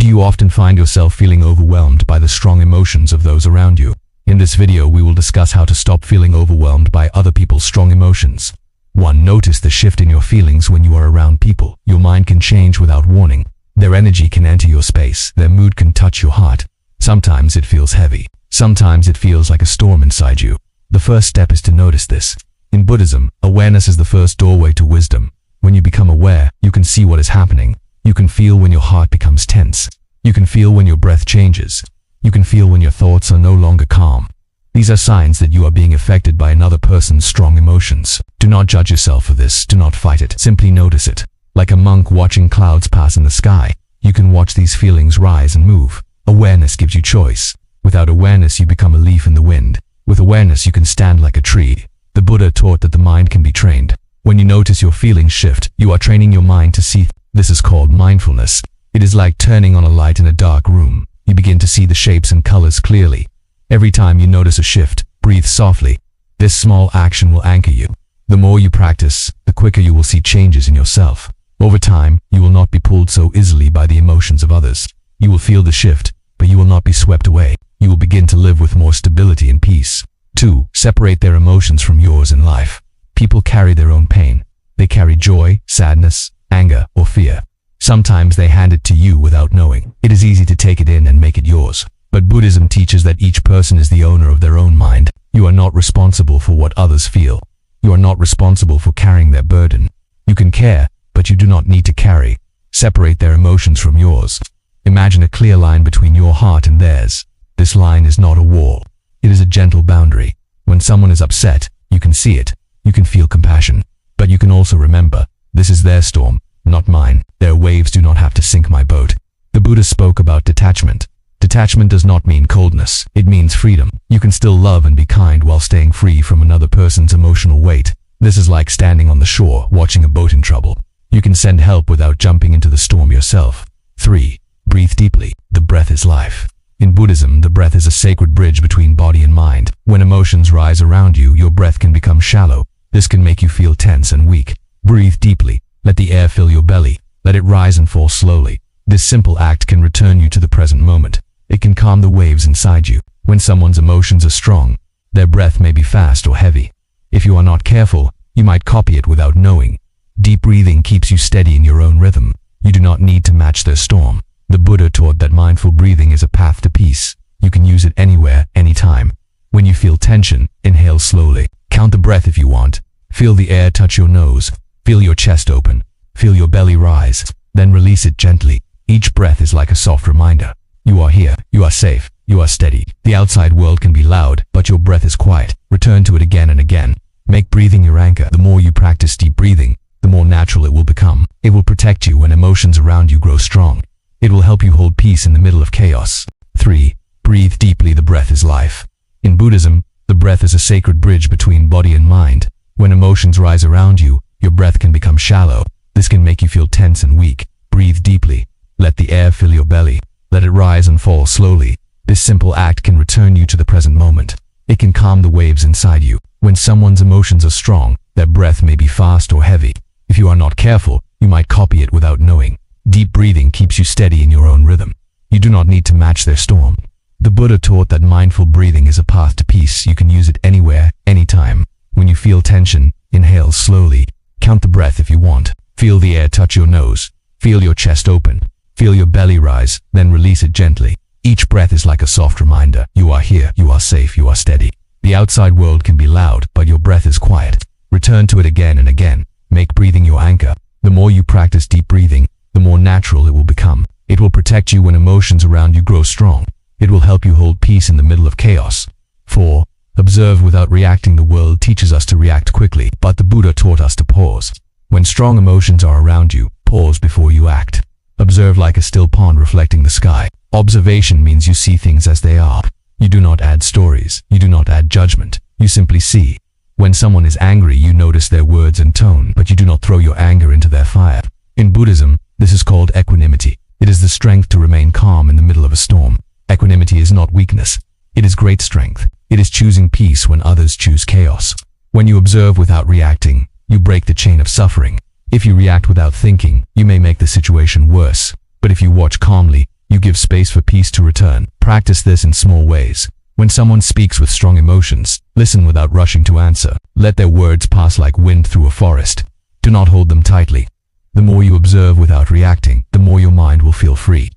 Do you often find yourself feeling overwhelmed by the strong emotions of those around you? In this video, we will discuss how to stop feeling overwhelmed by other people's strong emotions. 1. Notice the shift in your feelings when you are around people. Your mind can change without warning. Their energy can enter your space. Their mood can touch your heart. Sometimes it feels heavy. Sometimes it feels like a storm inside you. The first step is to notice this. In Buddhism, awareness is the first doorway to wisdom. When you become aware, you can see what is happening. You can feel when your heart becomes tense. You can feel when your breath changes. You can feel when your thoughts are no longer calm. These are signs that you are being affected by another person's strong emotions. Do not judge yourself for this. Do not fight it. Simply notice it. Like a monk watching clouds pass in the sky, you can watch these feelings rise and move. Awareness gives you choice. Without awareness, you become a leaf in the wind. With awareness, you can stand like a tree. The Buddha taught that the mind can be trained. When you notice your feelings shift, you are training your mind to see. This is called mindfulness. It is like turning on a light in a dark room. You begin to see the shapes and colors clearly. Every time you notice a shift, breathe softly. This small action will anchor you. The more you practice, the quicker you will see changes in yourself. Over time, you will not be pulled so easily by the emotions of others. You will feel the shift, but you will not be swept away. You will begin to live with more stability and peace. 2. Separate their emotions from yours in life. People carry their own pain. They carry joy, sadness, anger, or fear. Sometimes they hand it to you without knowing. It is easy to take it in and make it yours. But Buddhism teaches that each person is the owner of their own mind. You are not responsible for what others feel. You are not responsible for carrying their burden. You can care, but you do not need to carry. Separate their emotions from yours. Imagine a clear line between your heart and theirs. This line is not a wall. It is a gentle boundary. When someone is upset, you can see it. You can feel compassion. But you can also remember, this is their storm, not mine. Their waves do not have to sink my boat. The Buddha spoke about detachment. Detachment does not mean coldness. It means freedom. You can still love and be kind while staying free from another person's emotional weight. This is like standing on the shore, watching a boat in trouble. You can send help without jumping into the storm yourself. 3. Breathe deeply. The breath is life. In Buddhism, the breath is a sacred bridge between body and mind. When emotions rise around you, your breath can become shallow. This can make you feel tense and weak. Breathe deeply. Let the air fill your belly. Let it rise and fall slowly. This simple act can return you to the present moment. It can calm the waves inside you. When someone's emotions are strong, their breath may be fast or heavy. If you are not careful, you might copy it without knowing. Deep breathing keeps you steady in your own rhythm. You do not need to match their storm. The Buddha taught that mindful breathing is a path to peace. You can use it anywhere, anytime. When you feel tension, inhale slowly. Count the breath if you want. Feel the air touch your nose. Feel your chest open. Feel your belly rise. Then release it gently. Each breath is like a soft reminder. You are here. You are safe. You are steady. The outside world can be loud, but your breath is quiet. Return to it again and again. Make breathing your anchor. The more you practice deep breathing, the more natural it will become. It will protect you when emotions around you grow strong. It will help you hold peace in the middle of chaos. 3. Breathe deeply. The breath is life. In Buddhism, the breath is a sacred bridge between body and mind. When emotions rise around you, your breath can become shallow. This can make you feel tense and weak. Breathe deeply. Let the air fill your belly. Let it rise and fall slowly. This simple act can return you to the present moment. It can calm the waves inside you. When someone's emotions are strong, their breath may be fast or heavy. If you are not careful, you might copy it without knowing. Deep breathing keeps you steady in your own rhythm. You do not need to match their storm. The Buddha taught that mindful breathing is a path to peace. You can use it anywhere, anytime. When you feel tension, inhale slowly. Count the breath if you want. Feel the air touch your nose. Feel your chest open. Feel your belly rise, then release it gently. Each breath is like a soft reminder. You are here. You are safe. You are steady. The outside world can be loud, but your breath is quiet. Return to it again and again. Make breathing your anchor. The more you practice deep breathing, the more natural it will become. It will protect you when emotions around you grow strong. It will help you hold peace in the middle of chaos. 4. Observe without reacting. The world teaches us to react quickly, but the Buddha taught us to pause. When strong emotions are around you, pause before you act. Observe like a still pond reflecting the sky. Observation means you see things as they are. You do not add stories. You do not add judgment. You simply see. When someone is angry, you notice their words and tone, but you do not throw your anger into their fire. In Buddhism, this is called equanimity. It is the strength to remain calm in the middle of a storm. Equanimity is not weakness. It is great strength. It is choosing peace when others choose chaos. When you observe without reacting, you break the chain of suffering. If you react without thinking, you may make the situation worse. But if you watch calmly, You give space for peace to return. Practice this in small ways. When someone speaks with strong emotions, listen without rushing to answer. Let their words pass like wind through a forest. Do not hold them tightly. The more you observe without reacting, the more your mind will feel free.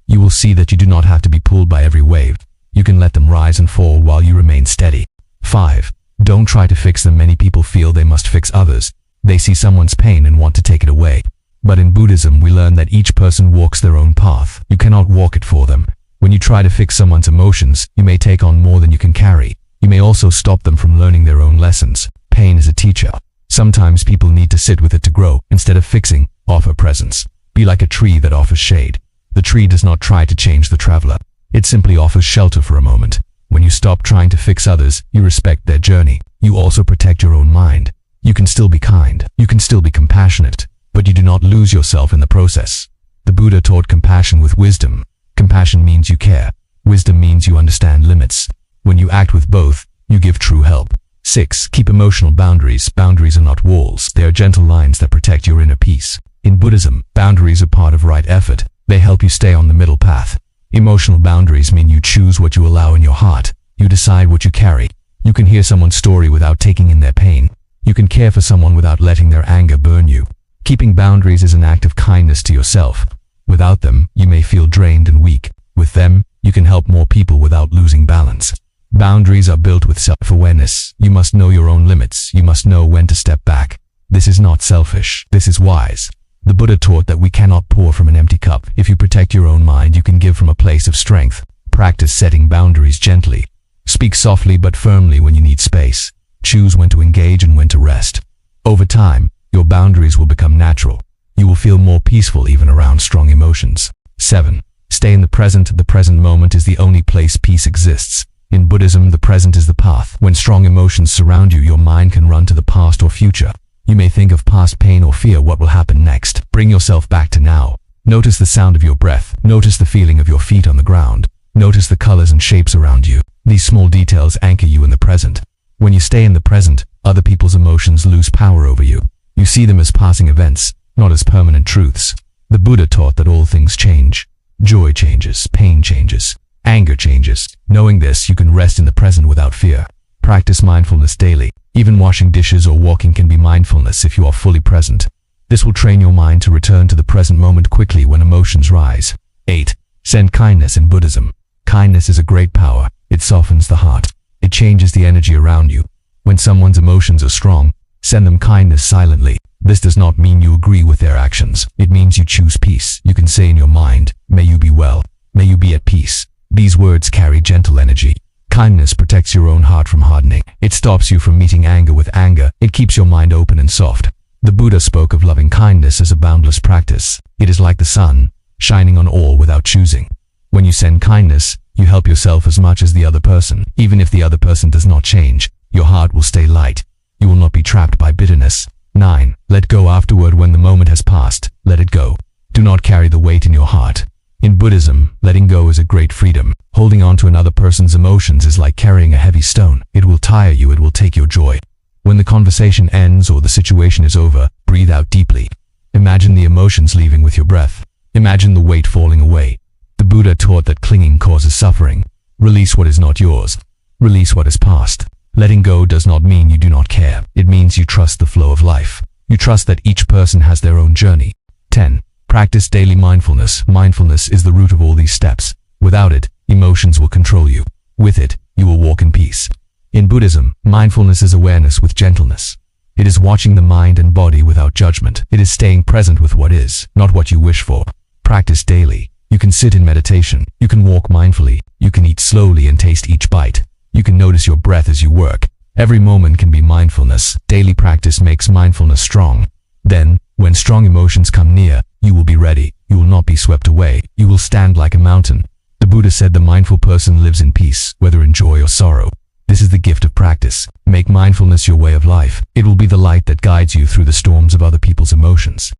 You will see that you do not have to be pulled by every wave. You can let them rise and fall while you remain steady. 5. Don't try to fix them. Many people feel they must fix others. They see someone's pain and want to take it away. But in Buddhism, we learn that each person walks their own path. You cannot walk it for them. When you try to fix someone's emotions, you may take on more than you can carry. You may also stop them from learning their own lessons. Pain is a teacher. Sometimes people need to sit with it to grow. Instead of fixing, offer presence. Be like a tree that offers shade. The tree does not try to change the traveler. It simply offers shelter for a moment. When you stop trying to fix others, you respect their journey. You also protect your own mind. You can still be kind. You can still be compassionate. But you do not lose yourself in the process. The Buddha taught compassion with wisdom. Compassion means you care. Wisdom means you understand limits. When you act with both, you give true help. 6. Keep emotional boundaries. Boundaries are not walls. They are gentle lines that protect your inner peace. In Buddhism, boundaries are part of right effort. They help you stay on the middle path. Emotional boundaries mean you choose what you allow in your heart. You decide what you carry. You can hear someone's story without taking in their pain. You can care for someone without letting their anger burn you. Keeping boundaries is an act of kindness to yourself. Without them, you may feel drained and weak. With them, you can help more people without losing balance. Boundaries are built with self-awareness. You must know your own limits. You must know when to step back. This is not selfish. This is wise. The Buddha taught that we cannot pour from an empty cup. If you protect your own mind, you can give from a place of strength. Practice setting boundaries gently. Speak softly but firmly when you need space. Choose when to engage and when to rest. Over time, your boundaries will become natural. You will feel more peaceful even around strong emotions. 7. Stay in the present. The present moment is the only place peace exists. In Buddhism, the present is the path. When strong emotions surround you, your mind can run to the past or future. You may think of past pain or fear what will happen next. Bring yourself back to now. Notice the sound of your breath. Notice the feeling of your feet on the ground. Notice the colors and shapes around you. These small details anchor you in the present. When you stay in the present, other people's emotions lose power over you. You see them as passing events, not as permanent truths. The Buddha taught that all things change. Joy changes, pain changes, anger changes. Knowing this, you can rest in the present without fear. Practice mindfulness daily. Even washing dishes or walking can be mindfulness if you are fully present. This will train your mind to return to the present moment quickly when emotions rise. 8. Send kindness. In Buddhism, kindness is a great power. It softens the heart. It changes the energy around you. When someone's emotions are strong, send them kindness silently. This does not mean you agree with their actions. It means you choose peace. You can say in your mind, "May you be well. May you be at peace." These words carry gentle energy. Kindness protects your own heart from hardening. It stops you from meeting anger with anger. It keeps your mind open and soft. The Buddha spoke of loving kindness as a boundless practice. It is like the sun, shining on all without choosing. When you send kindness, you help yourself as much as the other person. Even if the other person does not change, your heart will stay light. You will not be trapped by bitterness. 9. Let go afterward. When the moment has passed, let it go. Do not carry the weight in your heart. In Buddhism, letting go is a great freedom. Holding on to another person's emotions is like carrying a heavy stone. It will tire you. It will take your joy. When the conversation ends or the situation is over, breathe out deeply. Imagine the emotions leaving with your breath. Imagine the weight falling away. The Buddha taught that clinging causes suffering. Release what is not yours. Release what is past. Letting go does not mean you do not care. It means you trust the flow of life. You trust that each person has their own journey. 10. Practice daily mindfulness. Mindfulness is the root of all these steps. Without it, emotions will control you. With it, you will walk in peace. In Buddhism, mindfulness is awareness with gentleness. It is watching the mind and body without judgment. It is staying present with what is, not what you wish for. Practice daily. You can sit in meditation. You can walk mindfully. You can eat slowly and taste each bite. You can notice your breath as you work. Every moment can be mindfulness. Daily practice makes mindfulness strong. Then, when strong emotions come near, you will be ready. You will not be swept away. You will stand like a mountain. The Buddha said the mindful person lives in peace, whether in joy or sorrow. This is the gift of practice. Make mindfulness your way of life. It will be the light that guides you through the storms of other people's emotions.